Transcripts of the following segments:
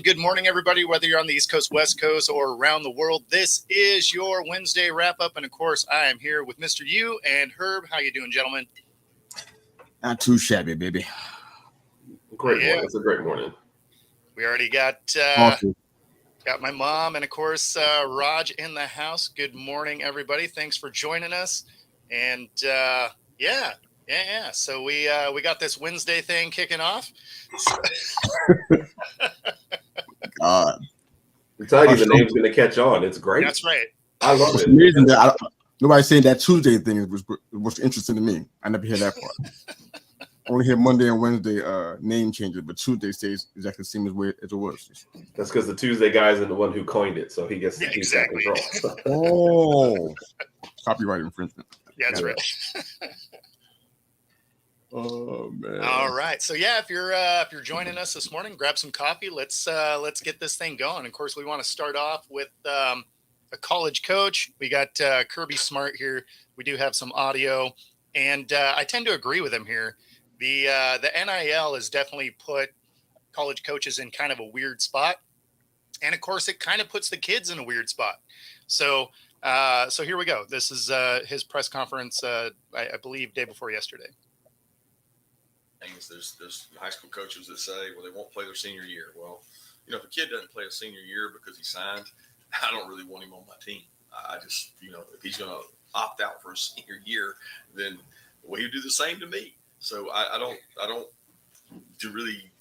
And good morning, everybody, whether you're on the East Coast, West Coast, or around the world. This is your Wednesday wrap-up, and, of course, I am here with Mr. U and Herb. How you doing, gentlemen? Not too shabby, baby. Great morning. It's a great morning. We already got my mom and, of course, Raj in the house. Good morning, everybody. Thanks for joining us. And, yeah. So we got this Wednesday thing kicking off. God. I tell you, the name's going to catch on. It's great. That's right. I love it. Amazing that nobody saying that Tuesday thing was interesting to me. I never hear that part. Only hear Monday and Wednesday name changes, but Tuesday stays exactly the same as it was. That's because the Tuesday guy is the one who coined it, so he gets to keep that control. Oh, copyright infringement. That's right. Oh man! All right, so yeah, if you're joining us this morning, grab some coffee. Let's get this thing going. Of course, we want to start off with a college coach. We got Kirby Smart here. We do have some audio, and I tend to agree with him here. The NIL has definitely put college coaches in kind of a weird spot, and of course, it kind of puts the kids in a weird spot. So here we go. This is his press conference, I believe, day before yesterday. There's high school coaches that say, well, they won't play their senior year. Well, if a kid doesn't play a senior year because he signed, I don't really want him on my team. I just, if he's going to opt out for a senior year, then he would do the same to me. So I don't really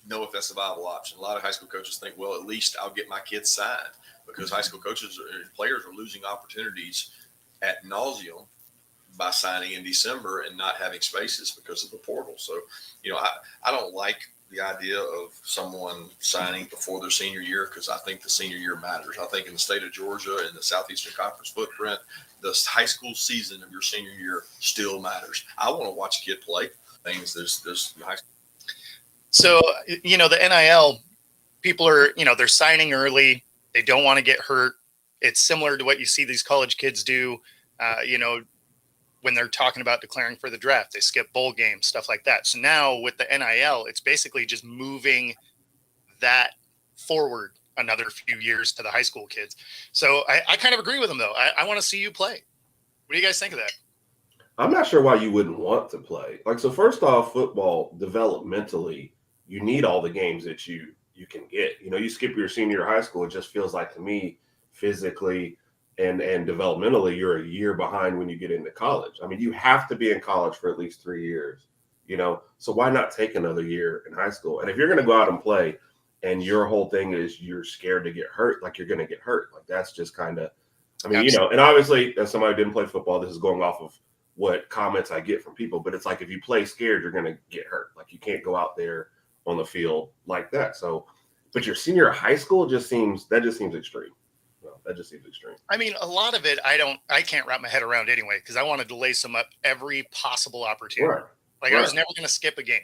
know if that's a viable option. A lot of high school coaches think, well, at least I'll get my kids signed, because high school players are losing opportunities ad nauseum by signing in December and not having spaces because of the portal. So, I don't like the idea of someone signing before their senior year, because I think the senior year matters. I think in the state of Georgia and the Southeastern Conference footprint, the high school season of your senior year still matters. I want to watch a kid play things. There's high school. So, the NIL people are, they're signing early. They don't want to get hurt. It's similar to what you see these college kids do, when they're talking about declaring for the draft. They skip bowl games, stuff like that. So now with the NIL, it's basically just moving that forward another few years to the high school kids. So I kind of agree with them, though. I want to see you play. What do you guys think of that? I'm not sure why you wouldn't want to play. So first off, football, developmentally, you need all the games that you can get. You skip your senior year of high school, it just feels like to me, physically and developmentally, you're a year behind when you get into college. I mean, you have to be in college for at least 3 years, so why not take another year in high school? And if you're going to go out and play and your whole thing is you're scared to get hurt, like you're going to get hurt, like that's just kind of, and obviously as somebody who didn't play football, this is going off of what comments I get from people, but it's like, if you play scared, you're going to get hurt. Like you can't go out there on the field like that. So, but your senior year of high school just seems extreme. That just seems extreme. I mean, a lot of it, I can't wrap my head around anyway, because I wanted to lace them up every possible opportunity. Right. I was never going to skip a game.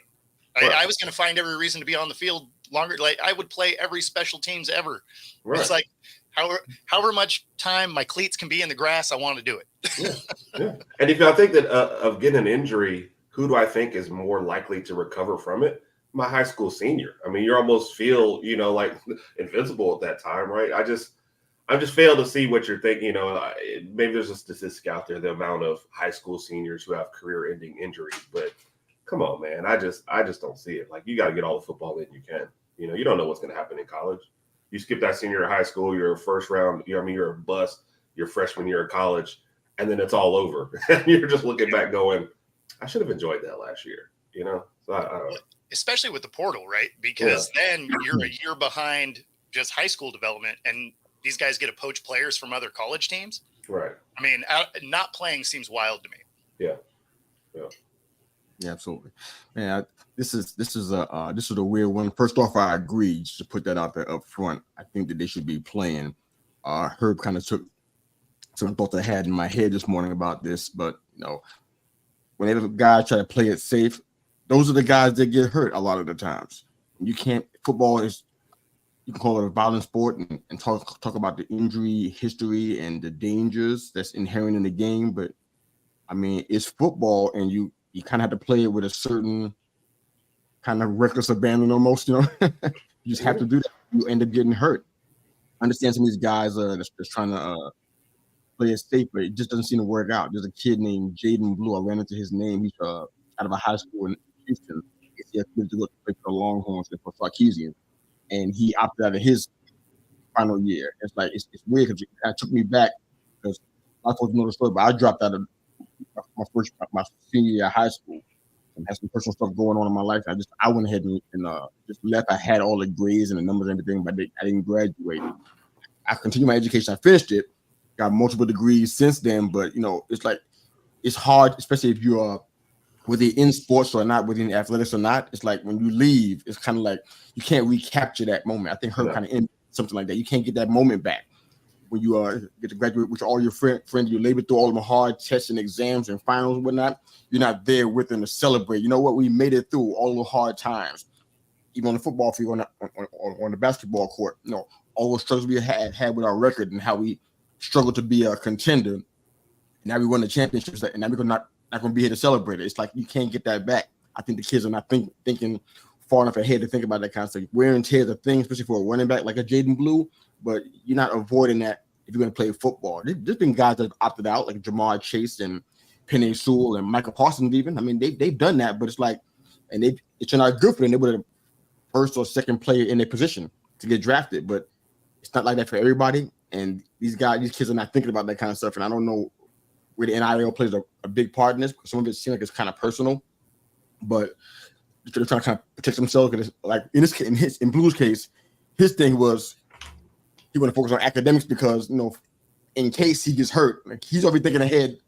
I was going to find every reason to be on the field longer. Like I would play every special teams ever. Right. It's like however much time my cleats can be in the grass, I want to do it. Yeah. And if I think that of getting an injury, who do I think is more likely to recover from it? My high school senior. I mean, you almost feel, like invincible at that time, right? I just fail to see what you're thinking. Maybe there's a statistic out there, the amount of high school seniors who have career-ending injuries. But come on, man, I just don't see it. Like you got to get all the football in you can. You don't know what's going to happen in college. You skip that senior year of high school, you're a first round. You're a bust. Your freshman year of college, and then it's all over. And you're just looking back, going, I should have enjoyed that last year. So I don't know. Especially with the portal, right? Because then you're a year behind just high school development, and these guys get to poach players from other college teams. Right. I mean, not playing seems wild to me. Yeah, absolutely. Man, this is a weird one. First off, I agree to put that out there up front. I think that they should be playing. Herb kind of took some thoughts I had in my head this morning about this, but whenever guys try to play it safe, those are the guys that get hurt a lot of the times. Football is, you can call it a violent sport and talk about the injury history and the dangers that's inherent in the game. But I mean, it's football, and you kind of have to play it with a certain kind of reckless abandon almost, you You just have to do that. You end up getting hurt. I understand some of these guys that's trying to play it safe, but it just doesn't seem to work out. There's a kid named Jaden Blue. I ran into his name. He's out of a high school in Houston. He has to go play for the Longhorns and for Sarkeesian, and he opted out of his final year. It's like it's weird because it took me back because I told you the story, but I dropped out of my senior year of high school and had some personal stuff going on in my life. I went ahead and just left. I had all the grades and the numbers and everything, but I didn't graduate. I continued my education. I finished it, got multiple degrees since then. But it's like it's hard, especially if you are whether you're in sports or not, within athletics or not. It's like when you leave, it's kind of like you can't recapture that moment. I think her kind of ended something like that. You can't get that moment back when you get to graduate with all your friends. You labor through all of the hard tests and exams and finals and whatnot. You're not there with them to celebrate. You know what? We made it through all the hard times, even on the football field, on the basketball court. All the struggles we had with our record and how we struggled to be a contender. Now we won the championships, and now we're not going to be here to celebrate it. It's like you can't get that back. I think the kids are not thinking far enough ahead to think about that kind of stuff. Wear and tear is a thing, especially for a running back like a Jaden Blue, but you're not avoiding that if you're going to play football. There's been guys that have opted out, like Jamar Chase and Penny Sewell and Michael Parsons even. I mean, they've done that, but it's like, and it's not good for them. They were the first or second player in their position to get drafted, but it's not like that for everybody. And these kids are not thinking about that kind of stuff. And I don't know where the NIL plays a big part in this, because some of it seems like it's kind of personal, but they're trying to kind of protect themselves. Because like in Blue's case, his thing was he want to focus on academics because in case he gets hurt, like he's already thinking ahead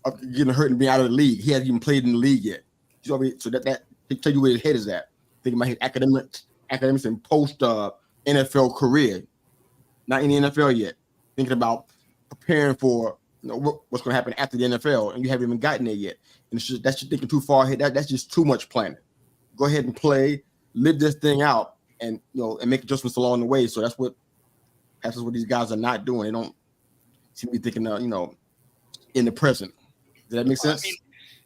of getting hurt and being out of the league. He hasn't even played in the league yet. He's already that to tell you where his head is at. Thinking about his academics and post NFL career, not in the NFL yet. Thinking about preparing for what's going to happen after the NFL, and you haven't even gotten there yet. And that's just thinking too far ahead. That's just too much planning. Go ahead and play, live this thing out, and and make adjustments along the way. So that's what these guys are not doing. They don't seem to be thinking, in the present. Does that make sense? I mean,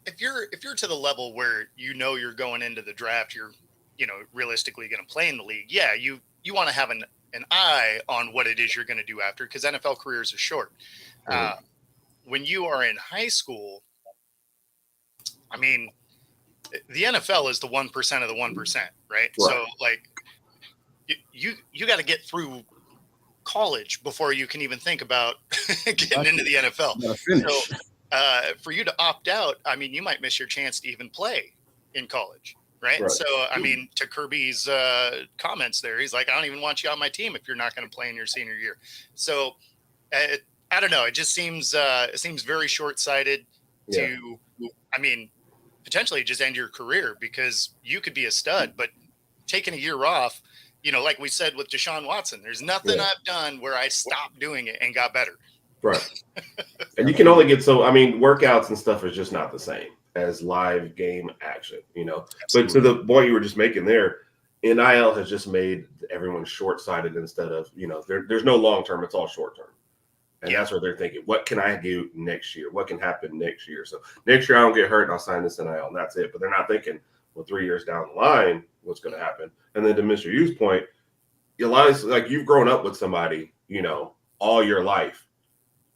if you're to the level where you're going into the draft, you're realistically going to play in the league. Yeah, you want to have an eye on what it is you're going to do after, because NFL careers are short. When you are in high school, I mean, the NFL is the 1% of the 1%, right? So like you got to get through college before you can even think about getting into the NFL. So for you to opt out, I mean, you might miss your chance to even play in college, right? So, I mean, to Kirby's comments there, he's like, I don't even want you on my team if you're not going to play in your senior year. So I don't know. It just seems very short-sighted to, I mean, potentially just end your career, because you could be a stud, but taking a year off, like we said with Deshaun Watson, there's nothing I've done where I stopped doing it and got better. Right. And you can only get workouts and stuff is just not the same as live game action, Absolutely. But to the point you were just making there, NIL has just made everyone short-sighted instead of, there's no long-term, it's all short-term. And that's what they're thinking. What can I do next year? What can happen next year? So next year I don't get hurt and I'll sign this NIL and that's it. But they're not thinking, well, 3 years down the line, what's going to happen? And then to Mr. Yu's point, a lot of like you've grown up with somebody, all your life.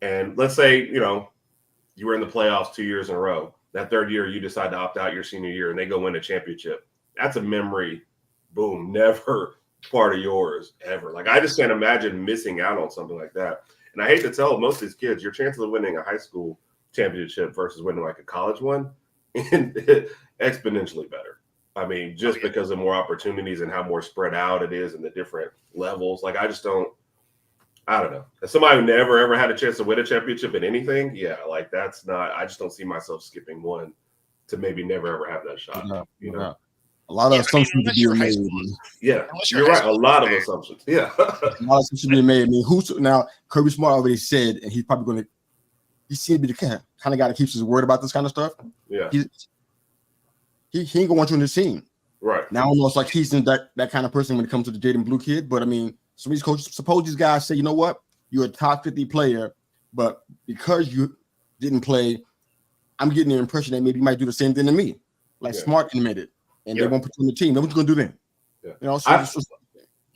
And let's say, you were in the playoffs 2 years in a row. That third year, you decide to opt out your senior year and they go win a championship. That's a memory, boom, never part of yours ever. Like I just can't imagine missing out on something like that. And I hate to tell most of these kids, your chances of winning a high school championship versus winning like a college one, exponentially better. I mean, just because of more opportunities and how more spread out it is and the different levels. Like I don't know. As somebody who never ever had a chance to win a championship in anything, like that's not. I just don't see myself skipping one to maybe never ever have that shot. A lot of assumptions to be made. Yeah, you're right. A lot of assumptions. Yeah, a lot of assumptions to be made. I mean, now? Kirby Smart already said, and he's probably going to. He seems to be the kind of guy that keeps his word about this kind of stuff. Yeah, he ain't gonna want you on his team. Right now, almost like he's that kind of person when it comes to the Jaden Blue kid. But I mean, some of these coaches, suppose these guys say, you know what, you're a top 50 player, but because you didn't play, I'm getting the impression that maybe you might do the same thing to me, like Smart admitted. And they won't put you on the team. Then what you gonna do then? Yeah.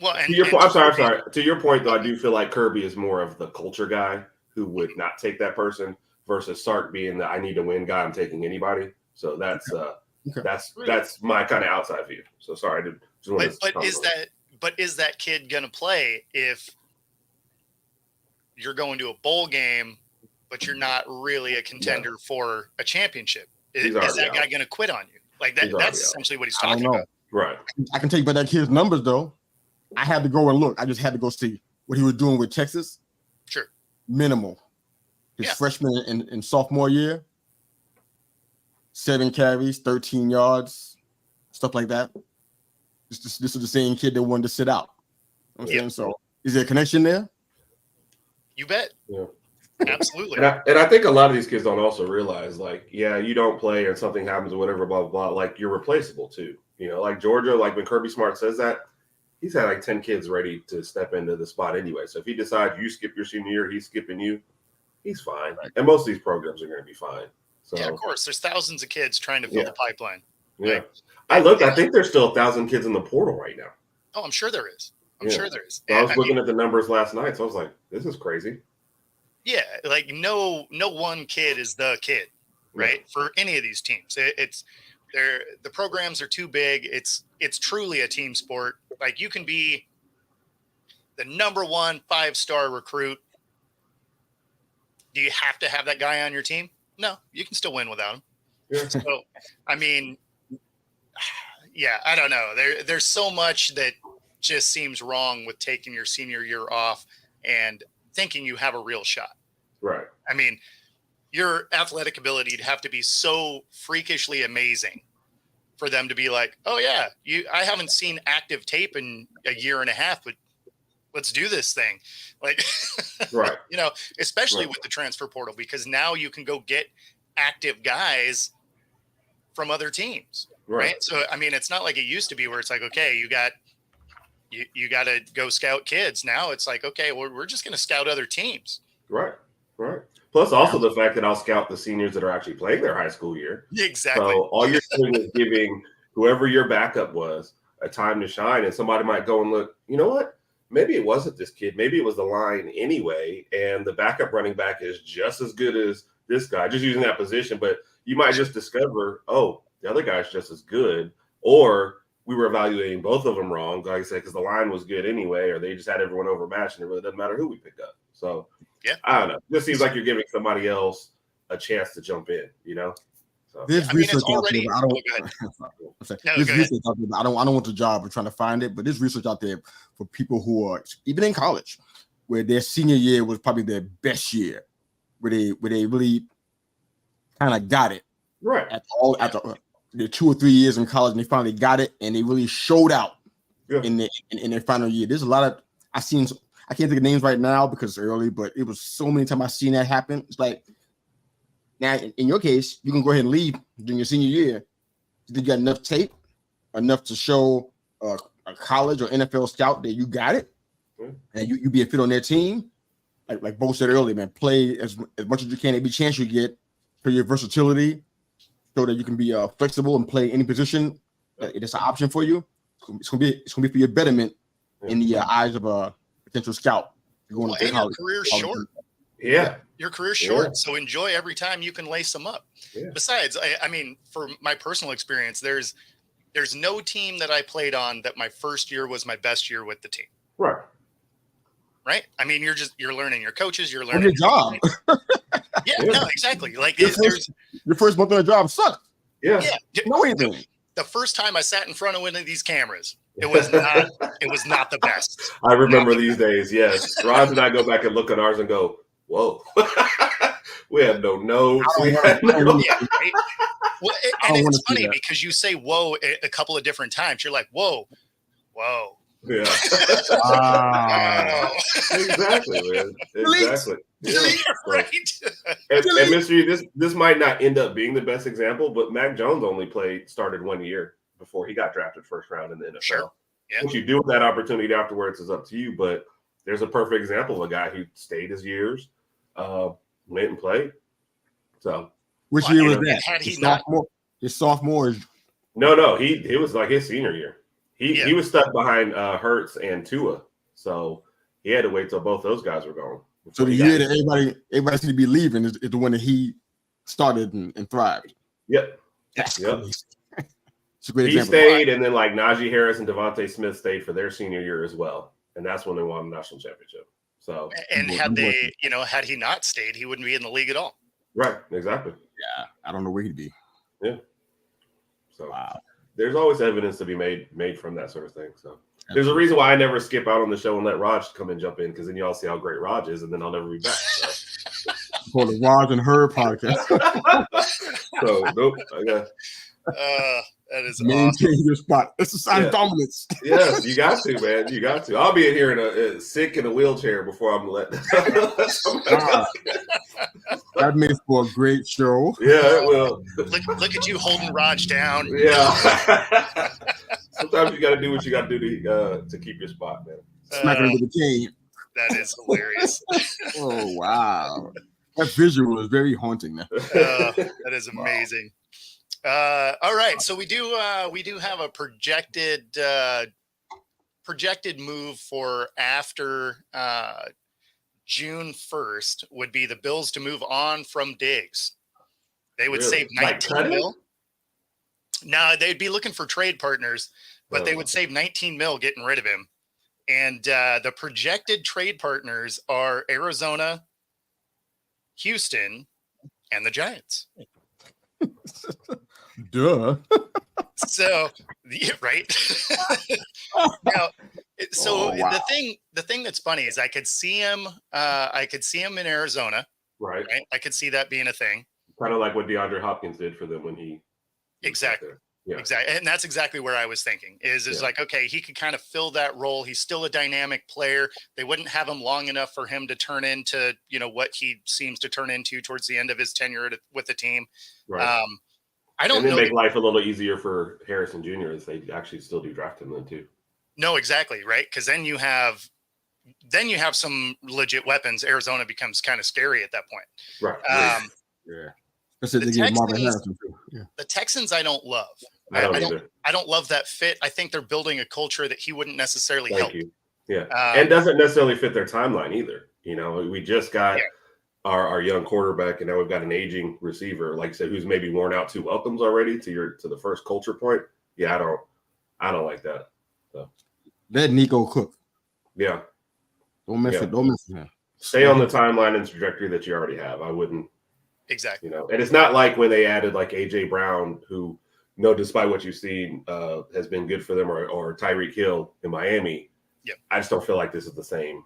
Well, To your point, I'm sorry. To your point, though, I do feel like Kirby is more of the culture guy who would not take that person versus Sark being the I need to win guy. I'm taking anybody. So that's that's my kind of outside view. So sorry, I did. But is that kid gonna play if you're going to a bowl game, but you're not really a contender for a championship? Is that guy going to quit on you? Like that? That's essentially what he's talking about. Right. I can tell you about that kid's numbers, though. I had to go and look. I just had to go see what he was doing with Texas. Sure. Minimal. His freshman and sophomore year, 7 carries, 13 yards, stuff like that. This is the same kid that wanted to sit out. You know what I'm saying? So is there a connection there? You bet. Yeah. Absolutely. And I think a lot of these kids don't also realize, like, you don't play and something happens or whatever, blah, blah, blah. Like, you're replaceable too. You know, like Georgia, like when Kirby Smart says that, he's had like 10 kids ready to step into the spot anyway. So if he decides you skip your senior year, he's skipping you, he's fine. Right. And most of these programs are going to be fine. So yeah, of course. There's thousands of kids trying to fill the pipeline. Yeah. Right? I think there's still 1,000 kids in the portal right now. Oh, I'm sure there is. I'm sure there is. So I was looking at the numbers last night, so I was like, this is crazy. Yeah, like no one kid is the kid, right? Yeah. For any of these teams. The programs are too big. It's truly a team sport. Like you can be the number 1 5-star recruit. Do you have to have that guy on your team? No, you can still win without him. Yeah. So, I mean, yeah, I don't know. There's so much that just seems wrong with taking your senior year off and thinking you have a real shot. Right. I mean, your athletic ability would have to be so freakishly amazing for them to be like, oh yeah, I haven't seen active tape in a year and a half, but let's do this thing. Like, right. You know, especially with the transfer portal, because now you can go get active guys from other teams. Right. So, I mean, it's not like it used to be where it's like, okay, you got to go scout kids. Now it's like, okay, we're just going to scout other teams. Right. Right. Plus also the fact that I'll scout the seniors that are actually playing their high school year. Exactly. So all you're doing is giving whoever your backup was a time to shine, and somebody might go and look, you know what? Maybe it wasn't this kid. Maybe it was the line anyway, and the backup running back is just as good as this guy, just using that position. But you might just discover, oh, the other guy's just as good, or we were evaluating both of them wrong, like I said, because the line was good anyway, or they just had everyone overmatched, and it really doesn't matter who we pick up. So yeah, I don't know. This seems like you're giving somebody else a chance to jump in, you know? So there's research out there. I don't want the job of trying to find it, but there's research out there for people who are even in college, where their senior year was probably their best year, where they really kind of got it right after their 2 or 3 years in college, and they finally got it, and they really showed out in their final year. There's a lot of I can't think of names right now because it's early, but it was so many times I've seen that happen. It's like, now in your case, you can go ahead and leave during your senior year. You got enough tape, enough to show a college or NFL scout that you got it, and you be a fit on their team. Like Bo said earlier, man, play as much as you can. Every chance you get for your versatility, so that you can be flexible and play any position. It's an option for you. It's gonna be for your betterment in the eyes of a potential scout. Your career's short. Yeah. Your career's short, so enjoy every time you can lace them up. Yeah. Besides, I mean, for my personal experience, there's no team that I played on that my first year was my best year with the team. Right. Right? I mean, you're learning your coaches, you're learning your job. Yeah, no, exactly. Like your first month on the job sucked. Yeah. No anything. The first time I sat in front of one of these cameras, it was not the best. I remember these days, yes. Roz and I go back and look at ours and go, whoa. We had no notes. Right? Well, and it's funny because you say whoa a couple of different times. You're like, whoa. Yeah. Wow. Exactly, man. Exactly. Yeah. Right. And Mystery, this might not end up being the best example, but Mac Jones only started 1 year before he got drafted first round in the NFL. Sure. Yeah. What you do with that opportunity afterwards is up to you, but there's a perfect example of a guy who stayed his years, went and played. So which year was that? Had he his sophomore? No, it was like his senior year. He was stuck behind Hurts and Tua, so he had to wait till both those guys were gone. So the year that everybody seemed to be leaving is the one that he started and thrived. Yep. That's Yep. crazy. It's a great He example. stayed, and then like Najee Harris and Devontae Smith stayed for their senior year as well, and that's when they won the national championship. So, And had he not stayed, he wouldn't be in the league at all. right, exactly. Yeah, I don't know where he'd be. Yeah. So Wow. there's always evidence to be made from that sort of thing. So there's a reason why I never skip out on the show and let Raj come and jump in, because then y'all see how great Raj is, and then I'll never be back. So, For the Raj and Her podcast. so nope, I got. That is Maintain awesome. your spot. It's a sign of dominance. Yeah, you got to, man. You got to. I'll be in here in sick in a wheelchair before I'm let somebody else. That makes for a great show. Yeah, it will. Look at you holding Raj down. Yeah. Sometimes you got to do what you got to do to keep your spot, man. Smacking him with the cane. That is hilarious. Oh wow, that visual is very haunting. Now. That is amazing. All right, so we do have a projected move for after June 1st would be the Bills to move on from Diggs. They would save 19 mil. No, they'd be looking for trade partners, but they would save 19 mil getting rid of him. And the projected trade partners are Arizona, Houston, and the Giants. Duh. So, right. Now, so wow. the thing that's funny is I could see him in Arizona. Right. I could see that being a thing. Kind of like what DeAndre Hopkins did for them when he. Exactly. Yeah. Exactly. And that's exactly where I was thinking is like, okay, he could kind of fill that role. He's still a dynamic player. They wouldn't have him long enough for him to turn into, what he seems to turn into towards the end of his tenure with the team. Right. I don't know. Make life a little easier for Harrison Jr. as they actually still do draft him then too. No, exactly. Right. Because then you have some legit weapons. Arizona becomes kind of scary at that point. Right. Yeah. The Texans I don't love. I don't either. I don't love that fit. I think they're building a culture that he wouldn't necessarily help. You. Yeah. And doesn't necessarily fit their timeline either. We just got our young quarterback, and now we've got an aging receiver, like I said, who's maybe worn out 2 welcomes already to the first culture point. Yeah, I don't like that. So. Let Nico cook. Yeah. Don't mess with him. Stay on the timeline and trajectory that you already have. I wouldn't. Exactly. And it's not like when they added like AJ Brown, who, despite what you've seen, has been good for them, or Tyreek Hill in Miami. Yep. I just don't feel like this is the same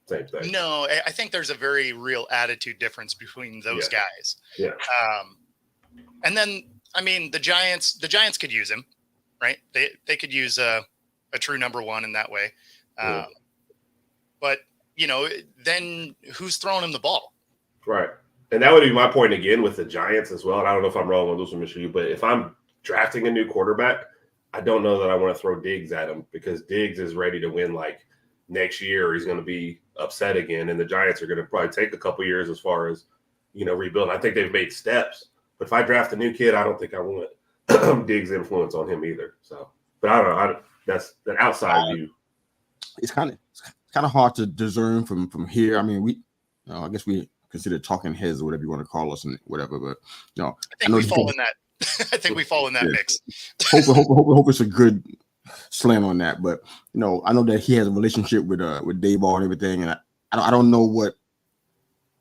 thing. No, I think there's a very real attitude difference between those guys. Yeah. And then, I mean, the Giants could use him, right? They could use a true number one in that way. But, then who's throwing him the ball? Right. And that would be my point again with the Giants as well. And I don't know if I'm wrong on this one, Mr. U, but if I'm drafting a new quarterback, I don't know that I want to throw Diggs at him, because Diggs is ready to win like next year, or he's going to be upset again. And the Giants are going to probably take a couple years as far as, rebuilding. I think they've made steps, but if I draft a new kid, I don't think I want Diggs' influence on him either. So, but I don't know. That's an outside view. It's kind of hard to discern from here. I mean, I guess we consider talking heads or whatever you want to call us and whatever, but I think we fall in that. I think we fall in that mix. Hope it's a good slant on that, but I know that he has a relationship with Dayball and everything, and I don't know what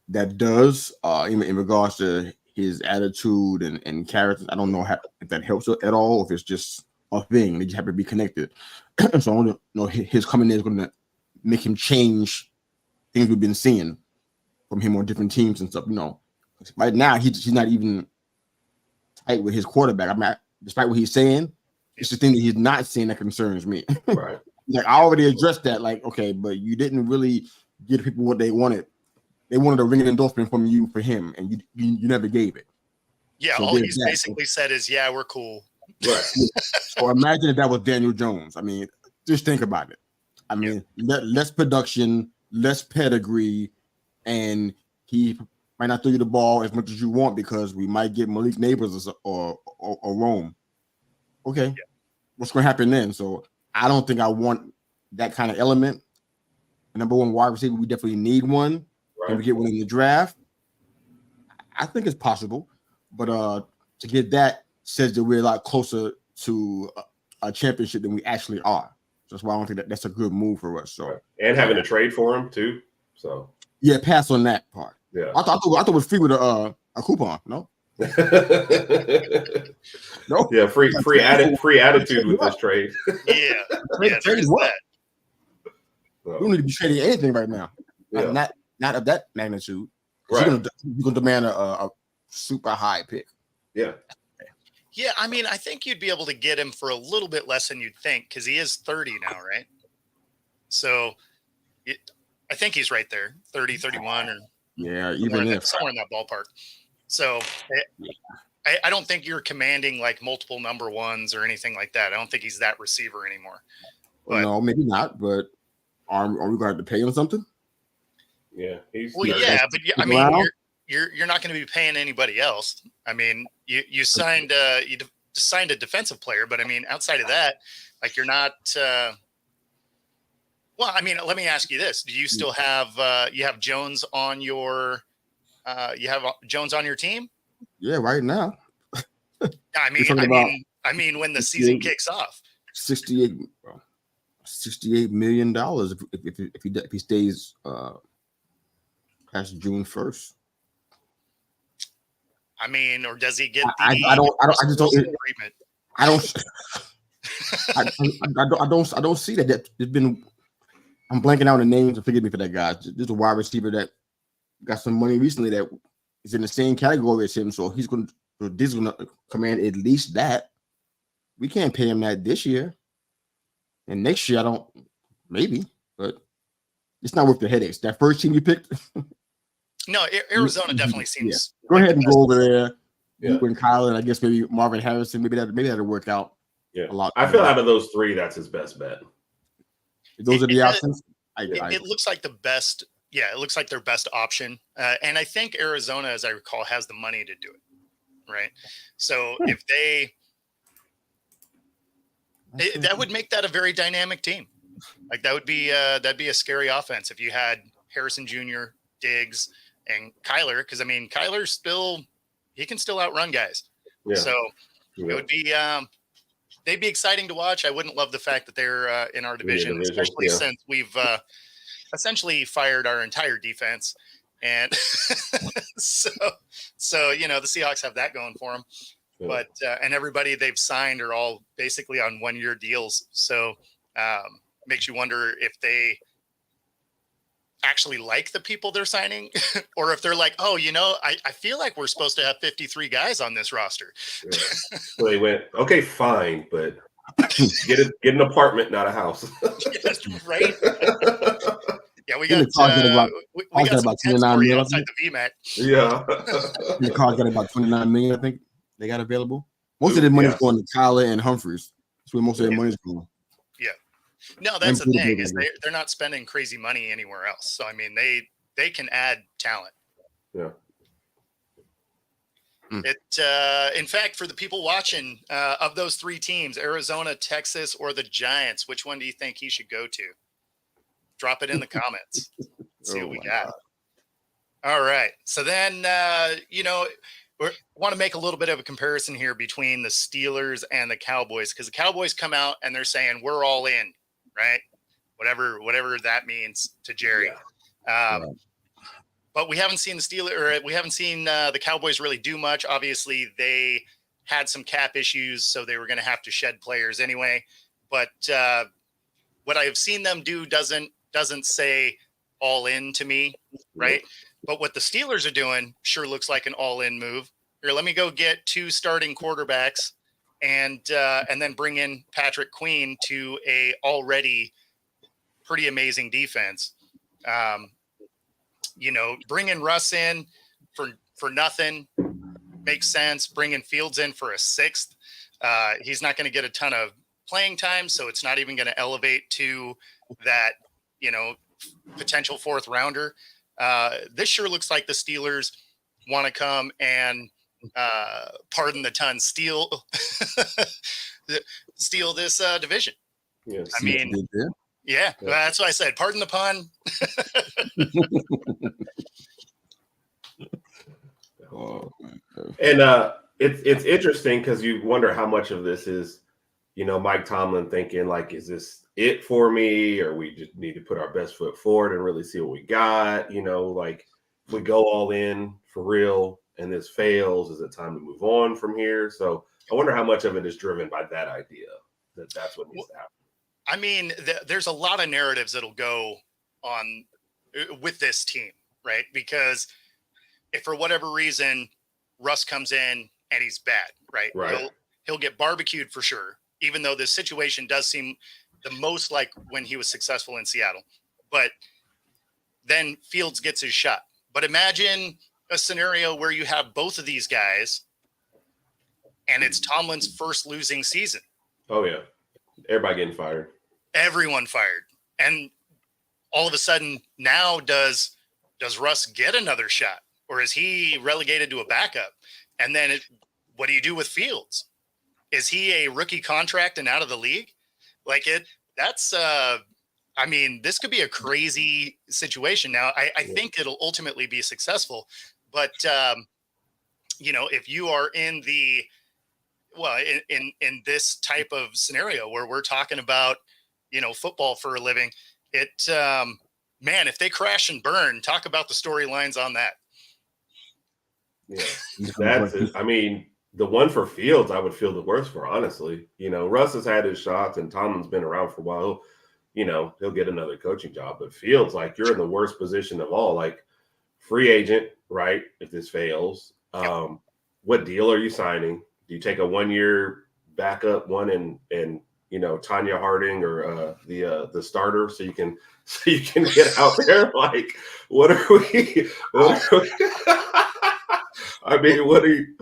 that does in regards to his attitude and character. I don't know if that helps at all, or if it's just a thing. They just have to be connected. So I don't know his coming in is going to make him change things we've been seeing from him on different teams and stuff. Right now he's not even tight with his quarterback. I mean, despite what he's saying, it's the thing that he's not saying that concerns me. Right. Like, I already addressed that. Like, okay, but you didn't really give people what they wanted. They wanted a ringing endorsement from you for him, and you never gave it. Yeah, so all he's basically said is, "Yeah, we're cool." Right. So imagine if that was Daniel Jones. I mean, just think about it. I mean, less production, less pedigree, and he might not throw you the ball as much as you want because we might get Malik Neighbors or Rome. Okay, what's going to happen then? So I don't think I want that kind of element. Number one wide receiver, we definitely need one. Right. Can we get one in the draft? I think it's possible, but to get that says that we're a lot closer to a championship than we actually are. So that's why I don't think that's a good move for us. So and having to trade for him too. So yeah, pass on that part. Yeah. I thought it was free with a coupon. No. No. Yeah, free attitude with this trade. Yeah, there's that. We don't need to be trading anything right now. Yeah. Not of that magnitude. Right. You're gonna demand a super high pick. Yeah. Yeah, I mean, I think you'd be able to get him for a little bit less than you'd think because he is 30 now, right? So I think he's right there, 30, 31, or yeah, somewhere in that ballpark. So I don't think you're commanding like multiple number ones or anything like that. I don't think he's that receiver anymore. But, no, maybe not. But are we going to pay him something? Yeah, I mean, you're not going to be paying anybody else. I mean, you signed a defensive player, but I mean, outside of that, like you're not. Well, I mean, let me ask you this: do you still have you have Jones on your Jones on your team? Yeah, right now. I mean, when the season kicks off, $68 million if he stays past June 1st. I mean, or does he get the I don't see that. There's been, I'm blanking out the names, and forgive me for that, guys. There's a wide receiver that got some money recently that is in the same category as him, so this is going to command at least that. We can't pay him that this year, and next year maybe, but it's not worth the headaches. That first team you picked. No, Arizona definitely seems. Yeah. Go ahead and go over there. Yeah. You and Kyler, and I guess maybe Marvin Harrison. Maybe that'll work out. Yeah, a lot. I feel out of those three, that's his best bet. Those are the options. It looks like the best. Yeah, it looks like their best option, and I think Arizona, as I recall, has the money to do it. Right. So if that would make that a very dynamic team. Like that'd be a scary offense if you had Harrison Jr., Diggs, and Kyler, because I mean he can still outrun guys. Yeah. So it would be they'd be exciting to watch. I wouldn't love the fact that they're in our division, especially since we've essentially fired our entire defense, and so you know the Seahawks have that going for them. Yeah. But and everybody they've signed are all basically on 1-year deals, so makes you wonder if they actually like the people they're signing or if they're like, oh, you know, I feel like we're supposed to have 53 guys on this roster. Yeah. So they went, okay, fine, but get an apartment, not a house. That's right. Yeah, we got some tents for you outside the VMAC. Yeah. The Cards got about $29 million, I think they got available. Most of the money's going to Kyler and Humphreys. That's where most of their money's going. Yeah. No, that's the thing is they're not spending crazy money anywhere else. So I mean, they can add talent. Yeah. In fact, for the people watching, of those three teams, Arizona, Texas, or the Giants, which one do you think he should go to? Drop it in the comments. See what we got. God. All right. So then, we want to make a little bit of a comparison here between the Steelers and the Cowboys, because the Cowboys come out and they're saying we're all in, right? Whatever that means to Jerry. Yeah. But we haven't seen the Cowboys really do much. Obviously, they had some cap issues, so they were going to have to shed players anyway. But what I have seen them do doesn't say all in to me, right? But what the Steelers are doing sure looks like an all-in move. Here, let me go get 2 starting quarterbacks and then bring in Patrick Queen to a already pretty amazing defense. Bringing Russ in for nothing makes sense. Bringing Fields in for a 6th. He's not going to get a ton of playing time, so it's not even going to elevate to that, potential 4th rounder. This sure looks like the Steelers want to come and pardon the ton, steal this division. Yeah. I mean, yeah, that's what I said. Pardon the pun. And it's interesting because you wonder how much of this is, Mike Tomlin thinking like, is this it for me, or we just need to put our best foot forward and really see what we got? Like if we go all in for real and this fails, is it time to move on from here? So I wonder how much of it is driven by that idea that's what needs to happen. I mean, there's a lot of narratives that'll go on with this team, right? Because if for whatever reason Russ comes in and he's bad, right? He'll get barbecued for sure, even though this situation does seem the most like when he was successful in Seattle. But then Fields gets his shot. But imagine a scenario where you have both of these guys and it's Tomlin's first losing season. Oh, yeah. Everybody getting fired. Everyone fired. And all of a sudden now does Russ get another shot, or is he relegated to a backup? And then what do you do with Fields? Is he a rookie contract and out of the league? This could be a crazy situation. Now, I think it'll ultimately be successful, but if you are in in this type of scenario where we're talking about, football for a living, if they crash and burn, talk about the storylines on that. Yeah, that's it. I mean, the one for Fields, I would feel the worst for, honestly. Russ has had his shots and Tomlin's been around for a while. He'll get another coaching job. But Fields, like, you're in the worst position of all. Like, free agent, right, if this fails. What deal are you signing? Do you take a 1-year backup one and Tanya Harding or the starter so you can get out there? Like, what are we? I mean, what are you?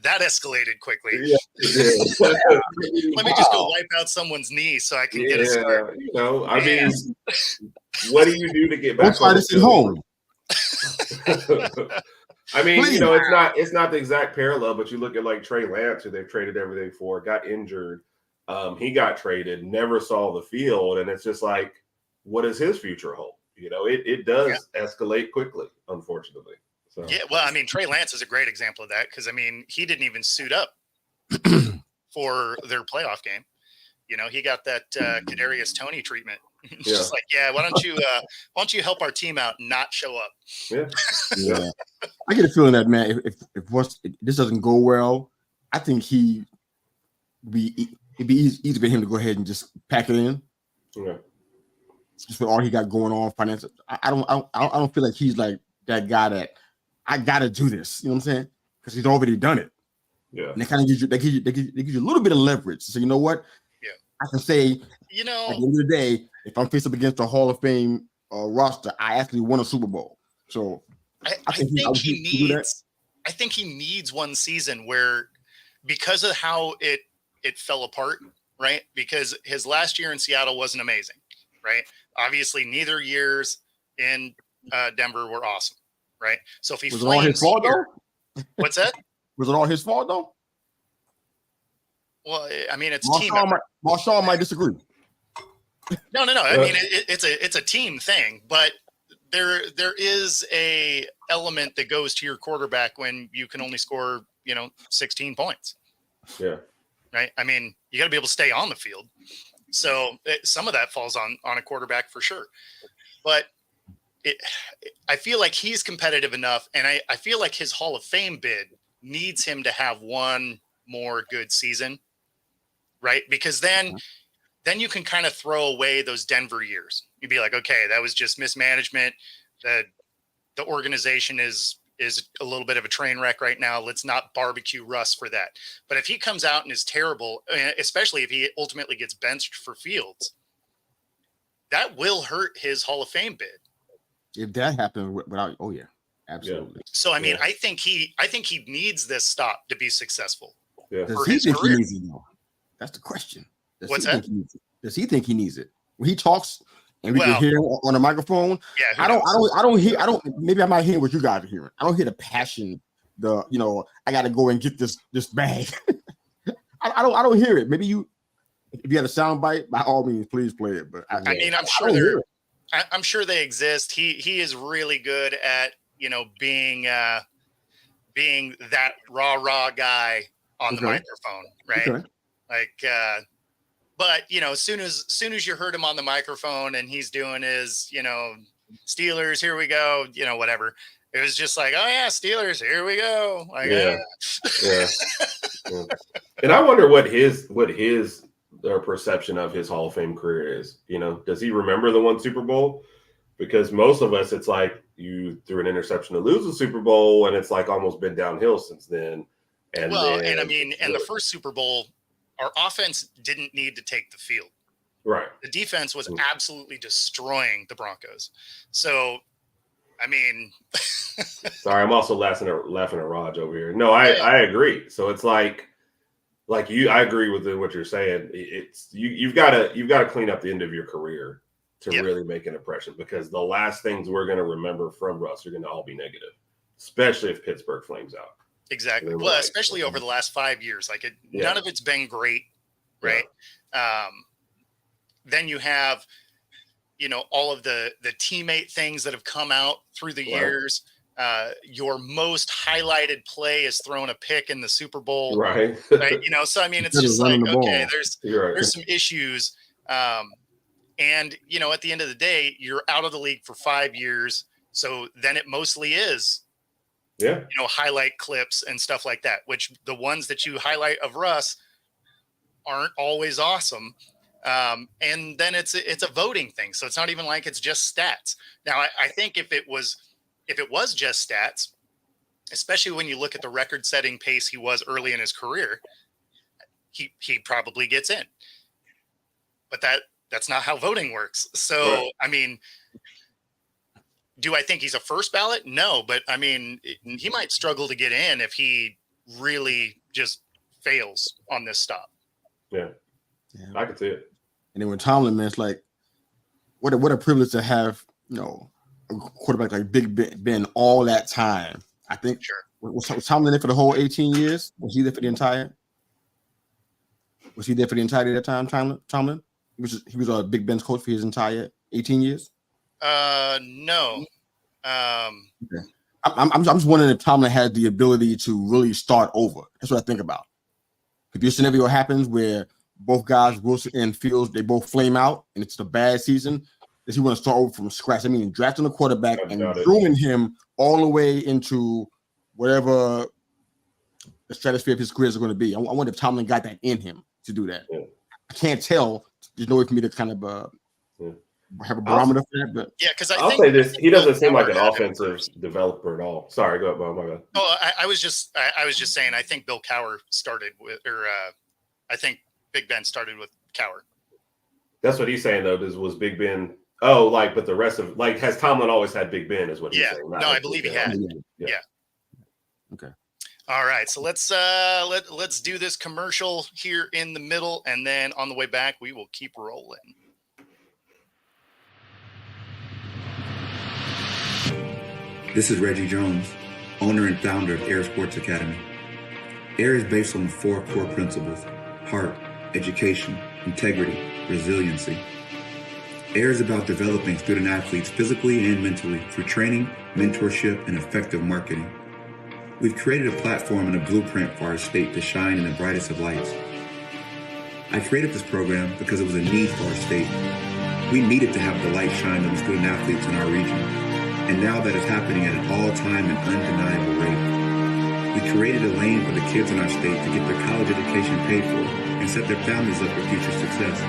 That escalated quickly. Yeah. Let me just go wipe out someone's knee so I can get a start. What do you do to get back on the field? I mean, it's not the exact parallel, but you look at like Trey Lance, who they've traded everything for, got injured. He got traded, never saw the field, and it's just like, what does his future hold? It does escalate quickly, unfortunately. So. Yeah, well, I mean, Trey Lance is a great example of that because, I mean, he didn't even suit up for their playoff game. He got that Kadarius Toney treatment. Just like, why don't you help our team out and not show up? Yeah. I get a feeling that, man, if this doesn't go well, I think it'd be easy for him to go ahead and just pack it in. Yeah. Just for all he got going on financially. I don't feel like he's like that guy that I gotta do this. You know what I'm saying? Because he's already done it. Yeah. And they kind of give you a little bit of leverage. So you know what? Yeah. I can say, at the end of the day, if I'm faced up against a Hall of Fame roster, I actually won a Super Bowl. So I think he needs one season where, because of how it fell apart, right? Because his last year in Seattle wasn't amazing, right? Obviously, neither years in Denver were awesome, right? So if he was it all his fault though? What's that? Was it all his fault though? Well, I mean, it's Marshawn might disagree. No. I mean, it's a team thing, but there is a element that goes to your quarterback when you can only score 16 points. Yeah. Right. I mean, you got to be able to stay on the field. So some of that falls on a quarterback for sure. But I feel like he's competitive enough, and I feel like his Hall of Fame bid needs him to have one more good season, right? Because then you can kind of throw away those Denver years. You'd be like, okay, that was just mismanagement. The organization is a little bit of a train wreck right now. Let's not barbecue Russ for that. But if he comes out and is terrible, especially if he ultimately gets benched for Fields, that will hurt his Hall of Fame bid. If that happened without, oh yeah, absolutely. Yeah. So I mean, I think he needs this stop to be successful. Yeah. Does he think he needs it though? That's the question. What's that? Does he think he needs it? When he talks and we can hear him on the microphone. Yeah, I don't hear. Maybe I might hear what you guys are hearing. I don't hear the passion. I got to go and get this bag. I don't hear it. Maybe you If you had a sound bite, by all means, please play it. But I mean, I'm sure they exist. He is really good at, being that raw guy on the microphone, right? Okay. Like, but as soon as you heard him on the microphone and he's doing his, Steelers, here we go, whatever. It was just like, oh yeah, Steelers, here we go. Like, yeah. And I wonder what his perception of his Hall of Fame career is. Does he remember the one Super Bowl? Because most of us, it's like you threw an interception to lose the Super Bowl, and it's like almost been downhill since then. And the first Super Bowl, our offense didn't need to take the field. Right. The defense was absolutely destroying the Broncos. So, I mean, sorry, I'm also laughing at Raj over here. No, I agree. So it's like you, I agree with what you're saying. It's you've got to clean up the end of your career to really make an impression, because the last things we're going to remember from Russ are going to all be negative, especially if Pittsburgh flames out. Exactly. Well, especially over the last 5 years, none of it's been great, right? Yeah. Then you have, all of the teammate things that have come out through the years. Your most highlighted play is throwing a pick in the Super Bowl, right? So I mean, it's just like, okay, there's some issues, and at the end of the day, you're out of the league for 5 years, so then it mostly is. Yeah. Highlight clips and stuff like that, which the ones that you highlight of Russ aren't always awesome. And then it's a voting thing. So it's not even like it's just stats. Now, I think if it was just stats, especially when you look at the record setting pace he was early in his career, he probably gets in, but that's not how voting works. So, right. I mean, do I think he's a first ballot? No, but I mean, he might struggle to get in if he really just fails on this stop. Yeah. I can see it. And then with Tomlin, man, it's like, what a privilege to have, a quarterback like Big Ben all that time. I think. Sure. Was Tomlin there for the whole 18 years? Was he there for the entire? Was he there for the entirety of that time? Tomlin. He was Big Ben's coach for his entire 18 years. No. Okay. I'm just wondering if Tomlin had the ability to really start over. That's what I think about. If your scenario happens where both guys, Wilson and Fields, they both flame out and it's a bad season, does he want to start over from scratch? I mean, drafting a quarterback and grooming him all the way into whatever the stratosphere of his career is going to be. I wonder if Tomlin got that in him to do that. Yeah. I can't tell. There's no way for me to kind of have a barometer for that, but because I'll say this: he doesn't seem like an offensive developer at all. Sorry, go ahead, Bob. My bad. Oh, I was just saying. I think Bill Cowher started with, I think Big Ben started with Cowher. That's what he's saying, though. Was Big Ben? Oh, but the rest of has Tomlin always had Big Ben? Is what he's saying. No, I believe he had. Yeah. Okay. All right, so let's do this commercial here in the middle, and then on the way back, we will keep rolling. This is Reggie Jones, owner and founder of Air Sports Academy. Air is based on 4 core principles: heart, education, integrity, resiliency. Air is about developing student athletes physically and mentally through training, mentorship, and effective marketing. We've created a platform and a blueprint for our state to shine in the brightest of lights. I created this program because it was a need for our state. We needed to have the light shine on the student athletes in our region. And now that is happening at an all-time and undeniable rate. We created a lane for the kids in our state to get their college education paid for and set their families up for future success.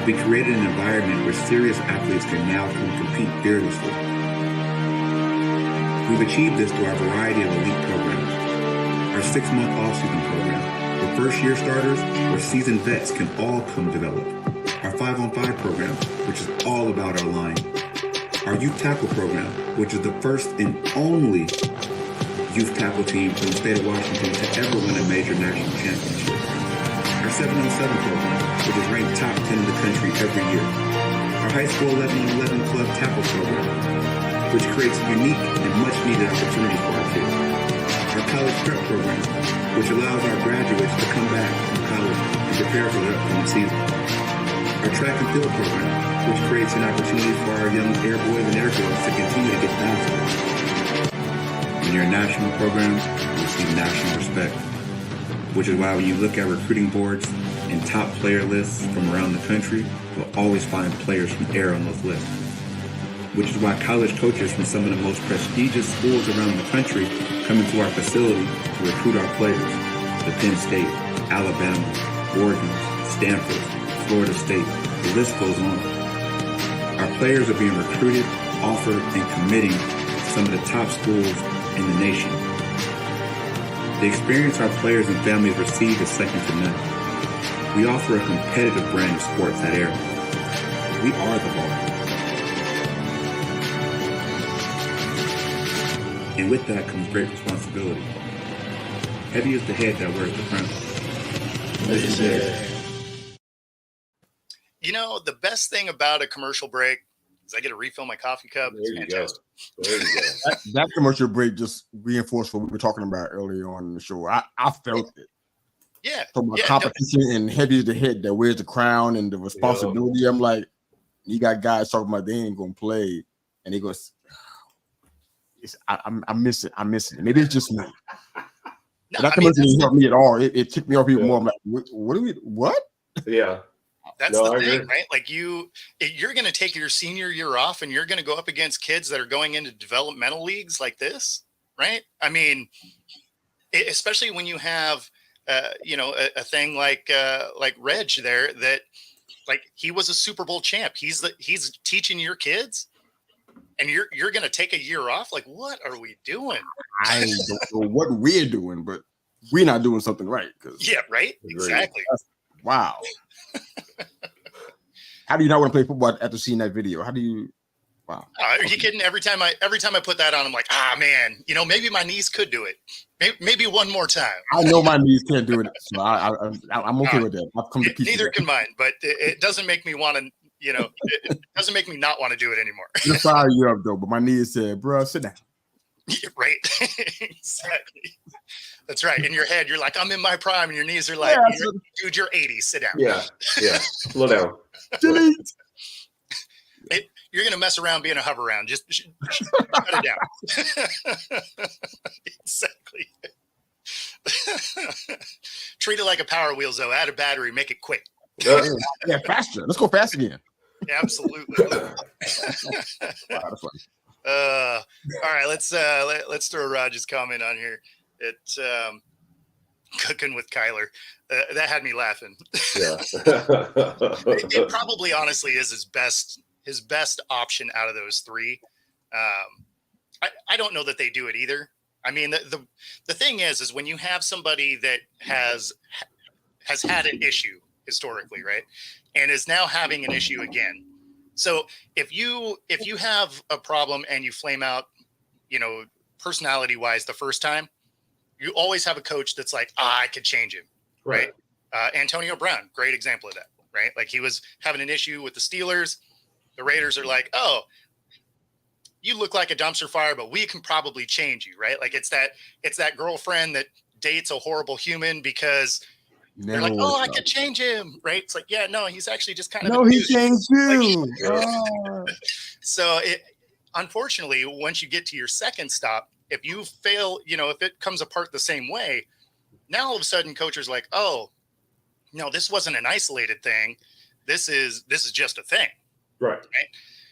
We created an environment where serious athletes can now come compete fearlessly. We've achieved this through our variety of elite programs. Our 6-month off-season program, where first-year starters or seasoned vets can all come develop. Our 5-on-5 program, which is all about our line. Our youth tackle program, which is the first and only youth tackle team from the state of Washington to ever win a major national championship. Our 7-on-7 program, which is ranked top 10 in the country every year. Our high school 11-on-11 club tackle program, which creates a unique and much-needed opportunity for our kids. Our college prep program, which allows our graduates to come back from college and to prepare for the upcoming season. Our track and field program, which creates an opportunity for our young air boys and air girls to continue to get faster. When you're a national program, you receive national respect, which is why when you look at recruiting boards and top player lists from around the country, you'll always find players from air on those lists. Which is why college coaches from some of the most prestigious schools around the country come into our facility to recruit our players. The Penn State, Alabama, Oregon, Stanford, Florida State, the list goes on. Our players are being recruited, offered, and committing to some of the top schools in the nation. The experience our players and families receive is second to none. We offer a competitive brand of sports at Air. We are the ball. And with that comes great responsibility. Heavy is the head that wears the crown. You know, the best thing about a commercial break is I get to refill my coffee cup. It's fantastic. There you go. That commercial break just reinforced what we were talking about earlier on in the show. I felt it. Yeah. From my Yeah, competition and Heavy is the head that wears the crown and the responsibility. I'm like, you got guys talking about they ain't gonna play, and he goes, I miss it. I miss it. Maybe it's just me. No, That I mean, commercial didn't help me at all. It took me off even more. I'm like, what do we? What? Yeah. that's No, the I thing, agree. right? Like you're going to take your senior year off and you're going to go up against kids that are going into developmental leagues like this, right? I mean, especially when you have, a thing like Reg there that, like, he was a Super Bowl champ. He's teaching your kids, and you're going to take a year off. Like, what are we doing? I don't know what we're doing, but we're not doing something right. Yeah, right. Exactly. Wow. How do you not want to play football after seeing that video? How do you? Wow. Are you kidding? Every time I put that on, I'm like, man, maybe my knees could do it. Maybe one more time. I know my knees can't do it, so I'm okay with that. I've come to peace. Neither can mine, but it doesn't make me want to. It doesn't make me not want to do it anymore. I'm fire you up though, but my knees said, "Bro, sit down." Right. Exactly. That's right. In your head, you're like, I'm in my prime, and your knees are like, dude, you're 80. Sit down. Yeah. Slow down. Delete. You're gonna mess around being a hover round. Just cut it down. Exactly. Treat it like a Power Wheels, though. Add a battery, make it quick. Yeah, faster. Let's go fast again. Absolutely. Wow, that's funny. All right, let's throw Raj's comment on here. It's cooking with Kyler. That had me laughing. Yeah. It probably honestly is his best option out of those three. I don't know that they do it either. I mean, the thing is when you have somebody that has had an issue historically, right, and is now having an issue again. So if you have a problem and you flame out, personality wise the first time, you always have a coach that's like, I could change him, right? Antonio Brown, great example of that, right? Like he was having an issue with the Steelers. The Raiders are like, oh, you look like a dumpster fire, but we can probably change you, right? Like it's that girlfriend that dates a horrible human because they're like, oh, I could change him, right? It's like, yeah, no, he's actually just kind of. No, he changed you. So unfortunately, once you get to your second stop, if you fail, if it comes apart the same way, now all of a sudden coaches like, oh, no, this wasn't an isolated thing. This is just a thing. Right.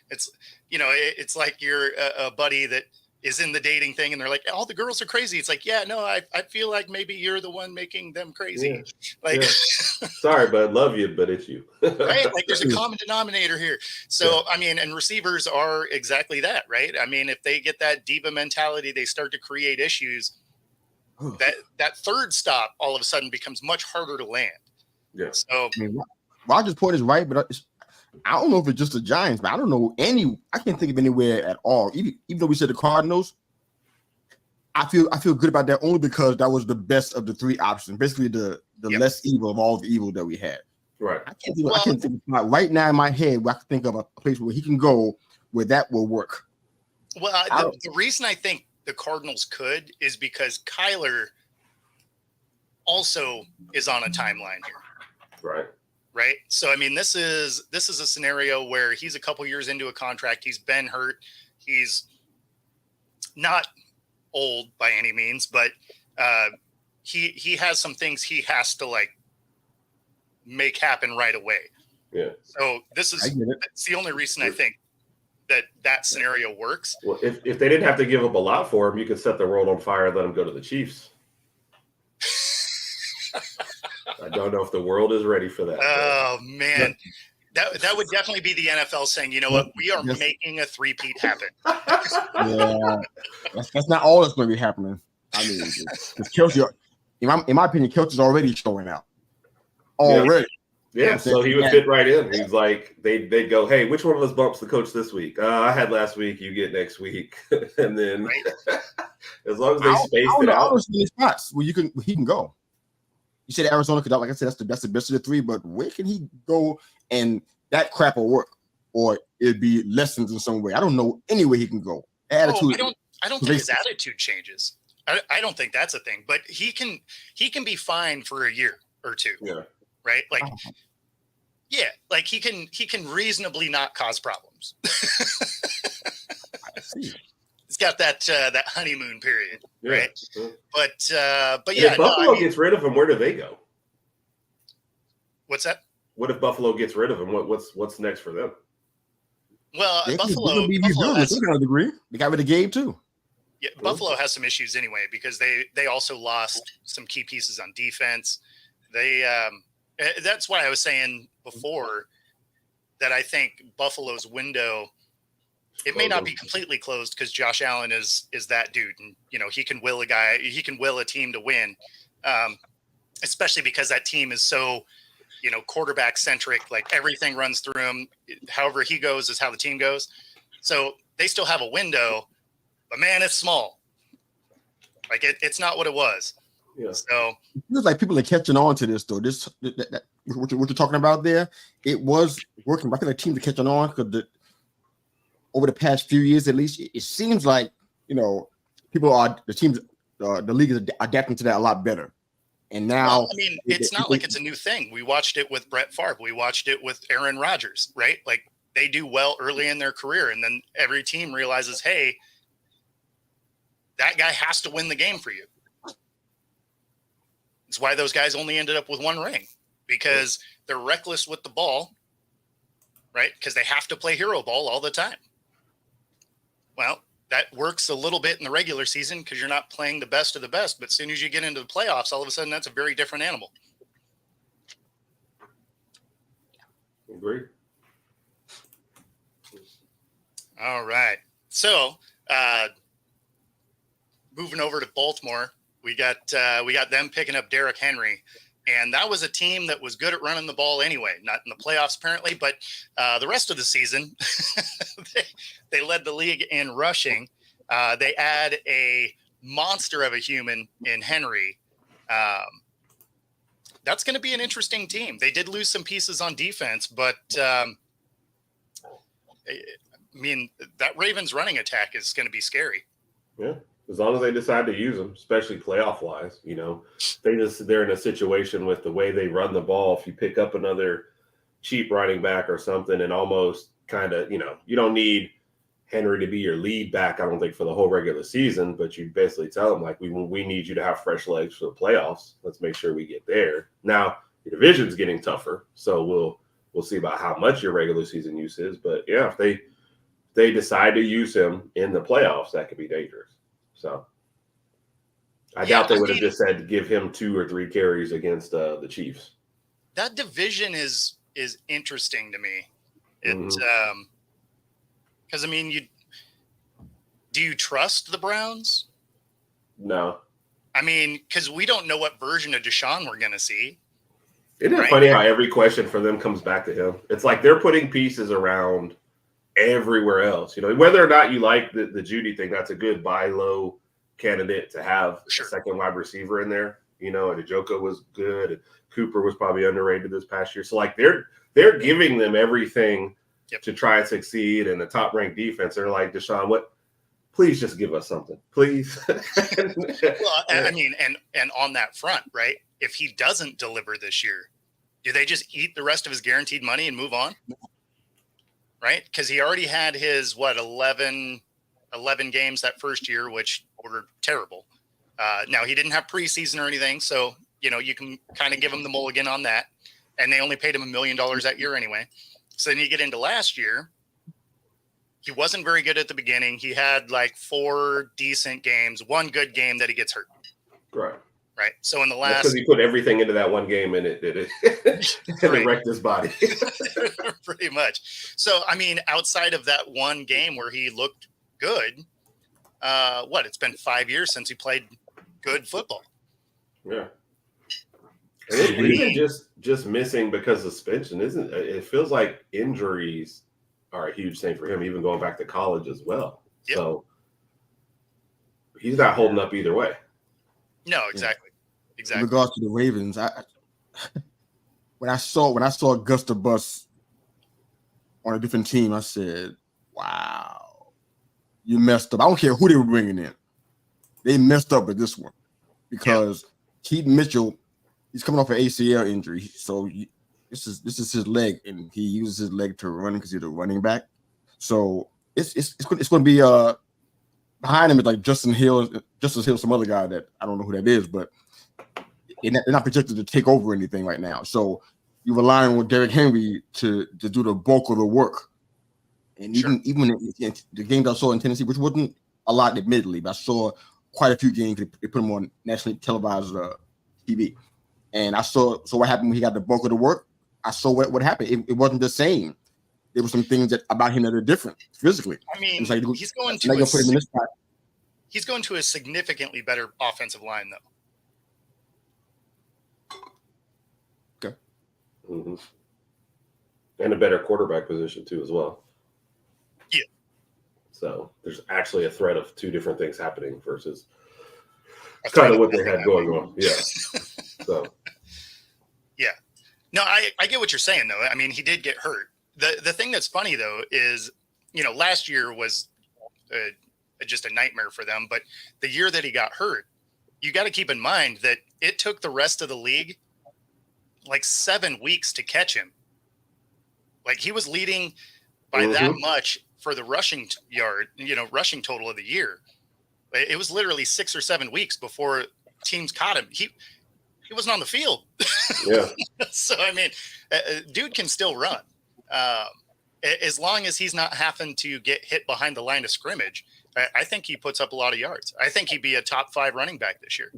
It's, it's like you're a buddy that is in the dating thing and they're like, all the girls are crazy. It's like, yeah, no, I feel like maybe you're the one making them crazy. Yeah. Like, sorry, bud, love you, but it's you. right? Like there's a common denominator here. So, I mean, and receivers are exactly that, right? I mean, if they get that diva mentality, they start to create issues. That third stop all of a sudden becomes much harder to land. Yeah. So, I mean, Roger's point is right, but I don't know if it's just the Giants, but I don't know I can't think of anywhere at all. Even though we said the Cardinals, I feel good about that only because that was the best of the three options, basically the less evil of all the evil that we had. Right. I can't think right now in my head where I can think of a place where he can go where that will work. Well, the reason I think the Cardinals could is because Kyler also is on a timeline here. Right. So, I mean, this is a scenario where he's a couple years into a contract. He's been hurt. He's not old by any means, but he has some things he has to like make happen right away. Yeah. So that's the only reason I think that scenario works. Well, if they didn't have to give up a lot for him, you could set the world on fire and let him go to the Chiefs. I don't know if the world is ready for that. Oh man, that would definitely be the NFL saying, you know what, we are making a three-peat happen. Yeah, that's not all that's going to be happening. I mean, because Kelsey, in my opinion, Kelsey's already showing out. Already. Yeah, so he would fit right in. He's like, they'd go, hey, which one of us bumps the coach this week? I had last week, you get next week. And then as long as they spaced it out. Spots where he can go. You said Arizona, because like I said, that's the best of the three, but where can he go and that crap will work? Or it'd be lessons in some way. I don't know any way he can go. Attitude. I don't think his attitude changes. I don't think that's a thing, but he can be fine for a year or two. Yeah. Right? Like, yeah, like he can reasonably not cause problems. I see. It's got that honeymoon period, right? Yeah. But yeah, if Buffalo gets rid of him, where do they go? What's that? What if Buffalo gets rid of him? What's next for them? Well, Buffalo has a degree. They got rid of Gabe too. Yeah, Buffalo has some issues anyway because they also lost some key pieces on defense. That's why I was saying before that I think Buffalo's window, it may not be completely closed because Josh Allen is that dude, and he can will a team to win, especially because that team is so quarterback centric. Like everything runs through him. However he goes is how the team goes. So they still have a window, but man, it's small. Like it's not what it was. Yeah. So it feels like people are catching on to this though. What you're talking about there, it was working. I feel like teams are catching on because over the past few years, at least, it seems like the league is adapting to that a lot better. And now, it's not like it's a new thing. We watched it with Brett Favre. We watched it with Aaron Rodgers, right? Like they do well early in their career, and then every team realizes, hey, that guy has to win the game for you. It's why those guys only ended up with one ring, because they're reckless with the ball, right? Because they have to play hero ball all the time. Well, that works a little bit in the regular season because you're not playing the best of the best. But as soon as you get into the playoffs, all of a sudden that's a very different animal. Agree. All right. So moving over to Baltimore, we got them picking up Derrick Henry. And that was a team that was good at running the ball anyway, not in the playoffs apparently, but the rest of the season, they led the league in rushing. They add a monster of a human in Henry. That's going to be an interesting team. They did lose some pieces on defense, but that Ravens running attack is going to be scary. Yeah. As long as they decide to use them, especially playoff wise, they're in a situation with the way they run the ball. If you pick up another cheap running back or something and almost kind of, you don't need Henry to be your lead back, I don't think, for the whole regular season, but you basically tell them, like, we need you to have fresh legs for the playoffs. Let's make sure we get there. Now, the division's getting tougher, so we'll see about how much your regular season use is. But, yeah, if they decide to use him in the playoffs, that could be dangerous. So I doubt they would have just said give him 2 or 3 carries against the Chiefs. That division is interesting to me. It because do you trust the Browns? No. Because we don't know what version of Deshaun we're going to see. Isn't it funny how every question for them comes back to him? It's like they're putting pieces around everywhere else. Whether or not you like the Judy thing, that's a good buy low candidate to have a second wide receiver in there. And Njoku was good, and Cooper was probably underrated this past year. So like they're giving them everything to try and succeed, and the top ranked defense. They're like, Deshaun, please just give us something, please. Well, and on that front, right? If he doesn't deliver this year, Do they just eat the rest of his guaranteed money and move on? Right? Because he already had his, 11 games that first year, which were terrible. Now, he didn't have preseason or anything, so, you can kind of give him the mulligan on that. And they only paid him $1 million that year anyway. So then you get into last year. He wasn't very good at the beginning. He had like 4 decent games, 1 good game that he gets hurt. Right. Right. So in the That's last, because he put everything into that one game and it Right. wrecked his body. pretty much. So, I mean, outside of that one game where he looked good, it's been 5 years since he played good football. Yeah. And even just missing because of suspension isn't. It feels like injuries are a huge thing for him, even going back to college as well. Yep. So he's not holding up either way. No, exactly. In regards to the Ravens, when I saw Augusta Bus on a different team, I said, "Wow, you messed up." I don't care who they were bringing in; they messed up with this one because Keaton Mitchell, he's coming off an ACL injury, so this is his leg, and he uses his leg to run because he's a running back. So it's going to be behind him is like Justice Hill, some other guy that I don't know who that is, but they're not projected to take over anything right now. So you're relying on Derrick Henry to do the bulk of the work. And even in the games I saw in Tennessee, which wasn't a lot admittedly, but I saw quite a few games. They put him on nationally televised TV. And I saw what happened when he got the bulk of the work. I saw what happened. It wasn't the same. There were some things about him that are different physically. I mean, like, he's going to a significantly better offensive line, though. Okay. Mm-hmm. And a better quarterback position too, as well. Yeah. So there's actually a threat of 2 different things happening versus kind of what they had going on. Yeah. So. Yeah. No, I get what you're saying, though. I mean, he did get hurt. The thing that's funny, though, is, last year was just a nightmare for them. But the year that he got hurt, you got to keep in mind that it took the rest of the league like 7 weeks to catch him. Like, he was leading by that much for the rushing total of the year. It was literally 6 or 7 weeks before teams caught him. He wasn't on the field. Yeah. So, I mean, dude can still run. As long as he's not having to get hit behind the line of scrimmage, I think he puts up a lot of yards. I think he'd be a top 5 running back this year.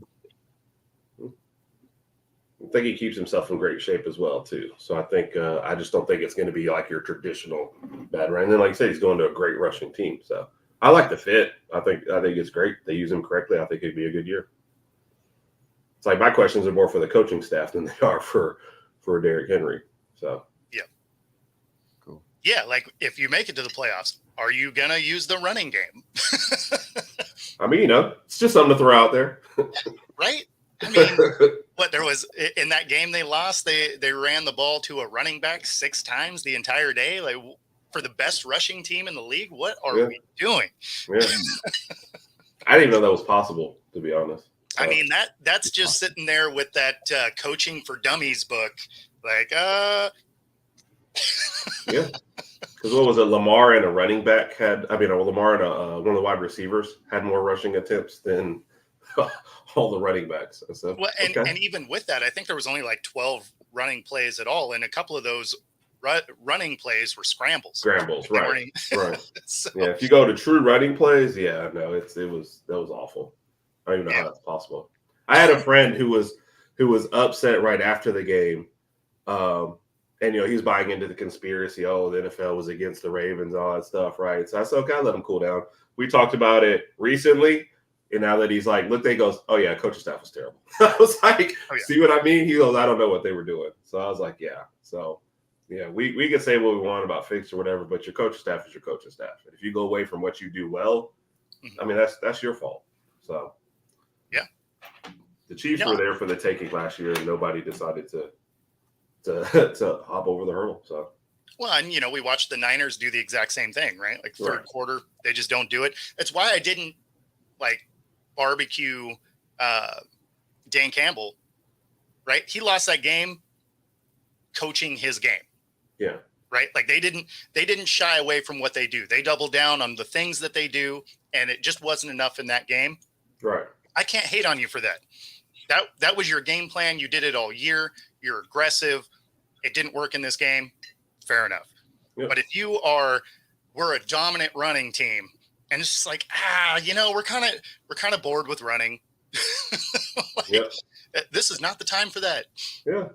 I think he keeps himself in great shape as well, too. So I think I just don't think it's going to be like your traditional bad run. And then, like you said, he's going to a great rushing team. So I like the fit. I think it's great. They use him correctly. I think it'd be a good year. It's like my questions are more for the coaching staff than they are for Derrick Henry. So yeah, cool. Yeah, like if you make it to the playoffs, are you gonna use the running game? I mean, it's just something to throw out there, right? I mean, there was in that game they lost. They ran the ball to a running back 6 times the entire day. Like, for the best rushing team in the league, what are we doing? Yeah. I didn't even know that was possible, to be honest. I mean, that's just sitting there with that Coaching for Dummies book. Like, yeah. Because what was it? Lamar and a running back Lamar and one of the wide receivers had more rushing attempts than all the running backs. So, and even with that, I think there was only like 12 running plays at all. And a couple of those running plays were scrambles. Right. Right. So, yeah. If you go to true running plays, that was awful. I don't even know how that's possible. I had a friend who was upset right after the game. And he was buying into the conspiracy. Oh, the NFL was against the Ravens, all that stuff, right? So I said, okay, I'll let him cool down. We talked about it recently, and now that he's like, look, he goes, oh yeah, coaching staff was terrible. I was like, see what I mean? He goes, I don't know what they were doing. So I was like, yeah. So yeah, we can say what we want about fix or whatever, but your coaching staff is your coaching staff. And if you go away from what you do well, I mean, that's your fault. So yeah, the Chiefs were there for the taking last year, and nobody decided to hop over the hurdle. So, well, and we watched the Niners do the exact same thing, right? Like third quarter, they just don't do it. That's why I didn't like barbecue Dan Campbell, right? He lost that game coaching his game. Yeah. Right. Like they didn't shy away from what they do. They doubled down on the things that they do, and it just wasn't enough in that game. Right. I can't hate on you for that. That was your game plan. You did it all year. You're aggressive. It didn't work in this game. Fair enough. Yep. But if we're a dominant running team, and it's just like, we're kind of bored with running. Yep. This is not the time for that. Yeah.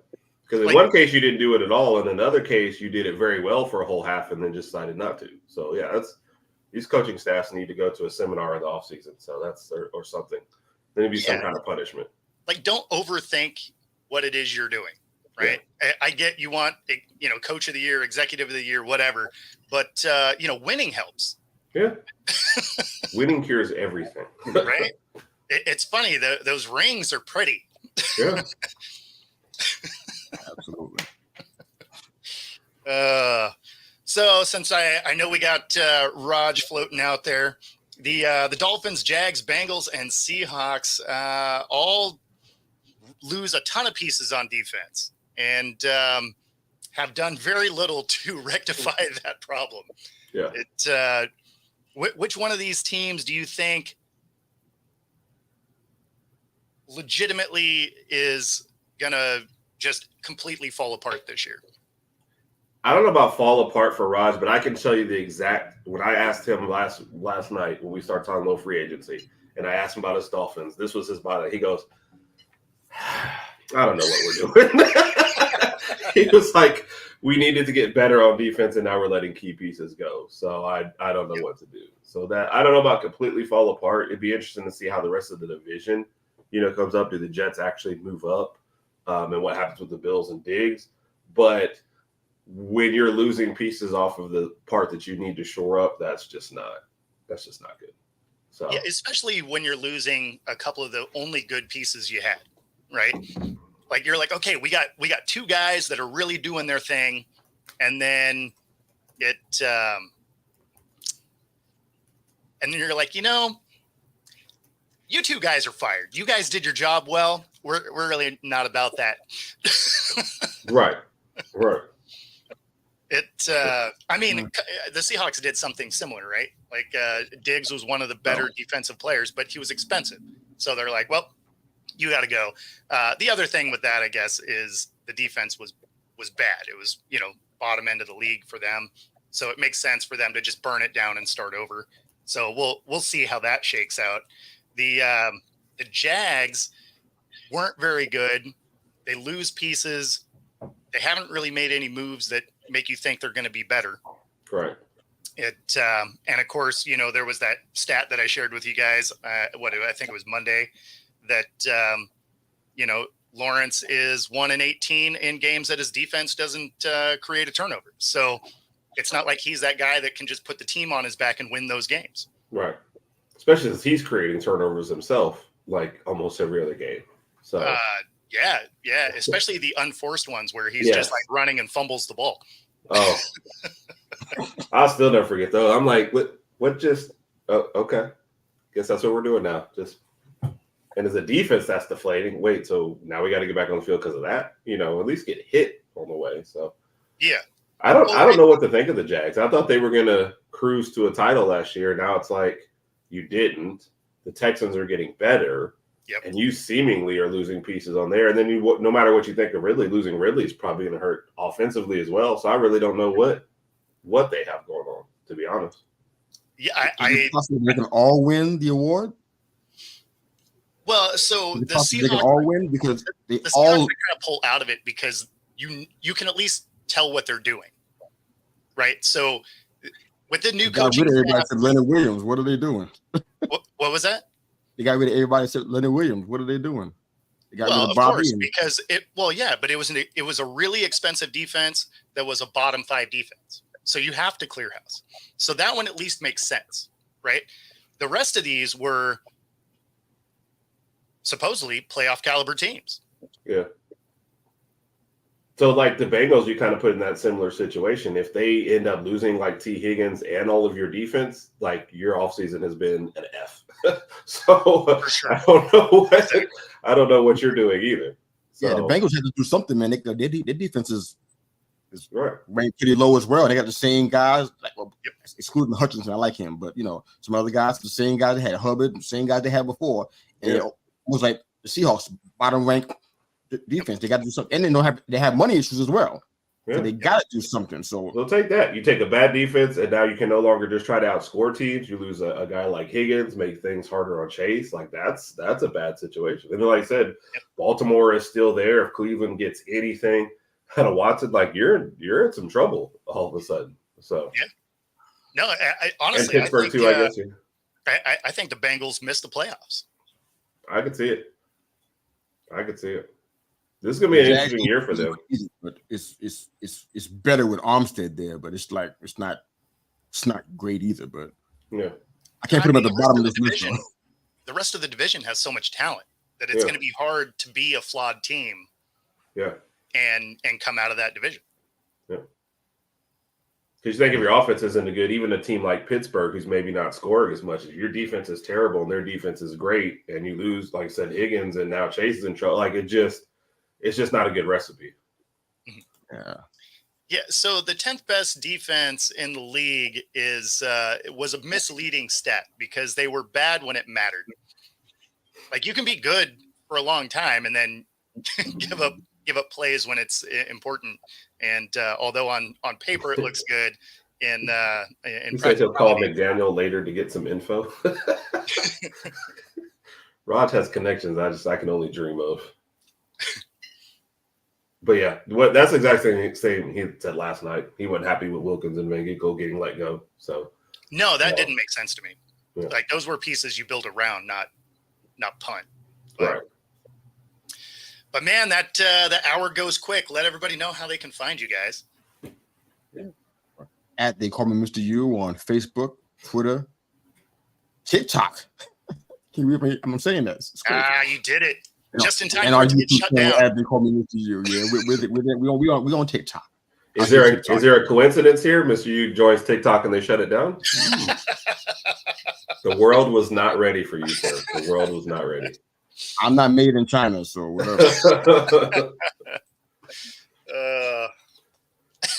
Because in one case you didn't do it at all, and in another case you did it very well for a whole half and then just decided not to. So yeah, these coaching staffs need to go to a seminar in the off season. So that's or something. Then it'd be some kind of punishment. Like, don't overthink what it is you're doing. Right. Yeah. I get you want, coach of the year, executive of the year, whatever. But, winning helps. Yeah. Winning cures everything. Right. It's funny. Those rings are pretty. Yeah. Absolutely. So since I know we got Raj floating out there, the Dolphins, Jags, Bengals, and Seahawks all lose a ton of pieces on defense and have done very little to rectify that problem. Yeah. Which one of these teams do you think legitimately is gonna just completely fall apart this year? I don't know about fall apart for Raj, but I can tell you the exact. When I asked him last night when we started talking low free agency, and I asked him about his Dolphins, this was his body. He goes, "I don't know what we're doing." He was like, "We needed to get better on defense, and now we're letting key pieces go. So I don't know what to do." So that I don't know about completely fall apart. It'd be interesting to see how the rest of the division, comes up. Do the Jets actually move up, and what happens with the Bills and Diggs? But when you're losing pieces off of the part that you need to shore up, that's just not good. So yeah, especially when you're losing a couple of the only good pieces you had, right? Like you're like, okay, we got two guys that are really doing their thing, and then and then you're like, you two guys are fired. You guys did your job well. We're really not about that. Right. The Seahawks did something similar, right? Like Diggs was one of the better defensive players, but he was expensive. So they're like, well, you got to go. The other thing with that, I guess, is the defense was bad. It was, bottom end of the league for them. So it makes sense for them to just burn it down and start over. So we'll see how that shakes out. The Jags weren't very good. They lose pieces. They haven't really made any moves that make you think they're going to be better. Right. And of course, there was that stat that I shared with you guys. I think it was Monday that, Lawrence is 1-18 in games that his defense doesn't create a turnover. So it's not like he's that guy that can just put the team on his back and win those games. Right. Especially since he's creating turnovers himself, like almost every other game. So yeah. Especially the unforced ones where he's just like running and fumbles the ball. Oh, I'll still never forget though. I'm like, what just, okay. Guess that's what we're doing now. And as a defense, that's deflating. Wait, so now we got to get back on the field because of that? At least get hit on the way. So yeah. I don't know what to think of the Jags. I thought they were going to cruise to a title last year. Now it's like you didn't. The Texans are getting better. Yep. And you seemingly are losing pieces on there. And then no matter what you think of Ridley, losing Ridley is probably going to hurt offensively as well. So I really don't know what they have going on, to be honest. Yeah, they can all win the award. Well, so the Seahawks they can all win because the Seahawks kind of pull out of it because you can at least tell what they're doing, right? So with the new coaching staff, everybody said Leonard Williams. What are they doing? What was that? They got rid of everybody except Leonard Williams. What are they doing? They got rid of of Bobby course, because but it was a really expensive defense that was a bottom 5 defense. So you have to clear house. So that one at least makes sense, right? The rest of these were supposedly playoff caliber teams. Yeah. So like the Bengals, you kind of put in that similar situation. If they end up losing like T. Higgins and all of your defense, like your offseason has been an F. So sure. I don't know what you're doing either. So, yeah, the Bengals had to do something, man. Their defense is is Right. ranked pretty low as well. They got the same guys, like, well, excluding Hutchinson. I like him, but some other guys, the same guys they had Hubbard, the same guys they had before, and it was like the Seahawks bottom ranked defense. They got to do something, and they have money issues as well. Yeah. So they got to do something. So they'll take that. You take a bad defense, and now you can no longer just try to outscore teams. You lose a guy like Higgins, make things harder on Chase. Like that's a bad situation. And then, like I said, Baltimore is still there. If Cleveland gets anything out of Watson, like you're in some trouble all of a sudden. So no, I honestly, and Pittsburgh too. I guess. I think the Bengals missed the playoffs. I could see it. This is gonna be an interesting year for them. But it's better with Armstead there, but it's not great either. But yeah, I can't put him at the bottom of this list. The rest of the division has so much talent that it's going to be hard to be a flawed team. Yeah, and come out of that division. Yeah, because you think if your offense isn't good, even a team like Pittsburgh, who's maybe not scoring as much, if your defense is terrible and their defense is great, and you lose, like I said, Higgins, and now Chase is in trouble, like it's just not a good recipe. Yeah. So the 10th best defense in the league was a misleading stat because they were bad when it mattered. Like you can be good for a long time and then give up plays when it's important. And although on paper it looks good, in you said he'll call McDaniel later to get some info. Raj has connections. I can only dream of. But yeah, that's the exact same he said last night. He wasn't happy with Wilkins and Van Ginkel getting let go. So no, that didn't make sense to me. Yeah. Like those were pieces you build around, not punt. Right. But man, the hour goes quick. Let everybody know how they can find you guys. At They Call Me Mr. U on Facebook, Twitter, TikTok. Can you read me? I'm saying that. You did it. Just in time and for our it to get YouTube shut channel down. at They Call Me Mr. U. Yeah, we on TikTok. Is there a coincidence here? Mr. U joins TikTok and they shut it down? The world was not ready for you, sir. The world was not ready. I'm not made in China, so whatever.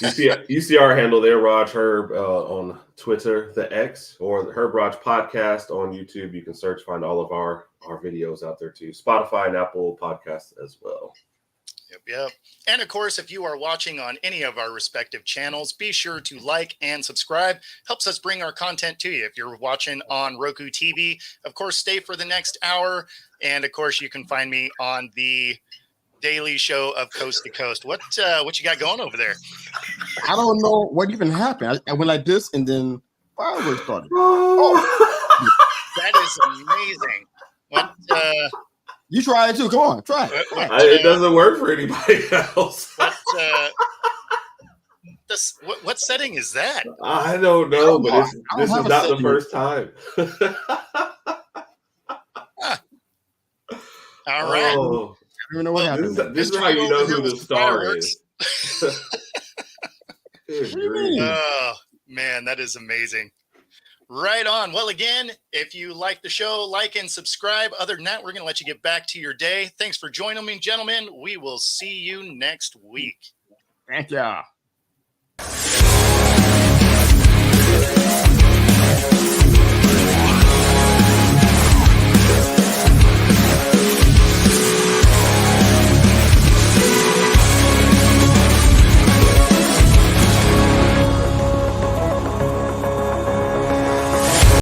You see our handle there, Raj Herb, on Twitter, the X, or the Herb Raj Podcast on YouTube. You can search, find all of our videos out there too. Spotify and Apple Podcasts as well. Yep. And of course, if you are watching on any of our respective channels, be sure to like and subscribe. Helps us bring our content to you. If you're watching on Roku TV, of course, stay for the next hour. And of course, you can find me on the daily show of Coast to Coast. What you got going over there? I don't know what even happened. I went like this, and then fireworks started. That is amazing. What? You try it too. Come on, try it. It doesn't work for anybody else. What setting is that? I don't know, but this is not the first time. All right. Oh, I don't even know what happened. This is how you know who the star is. What do you mean? Oh, man, that is amazing. Right on. Well, again, if you like the show, like and subscribe. Other than that, we're going to let you get back to your day. Thanks for joining me, gentlemen. We will see you next week. Thank you.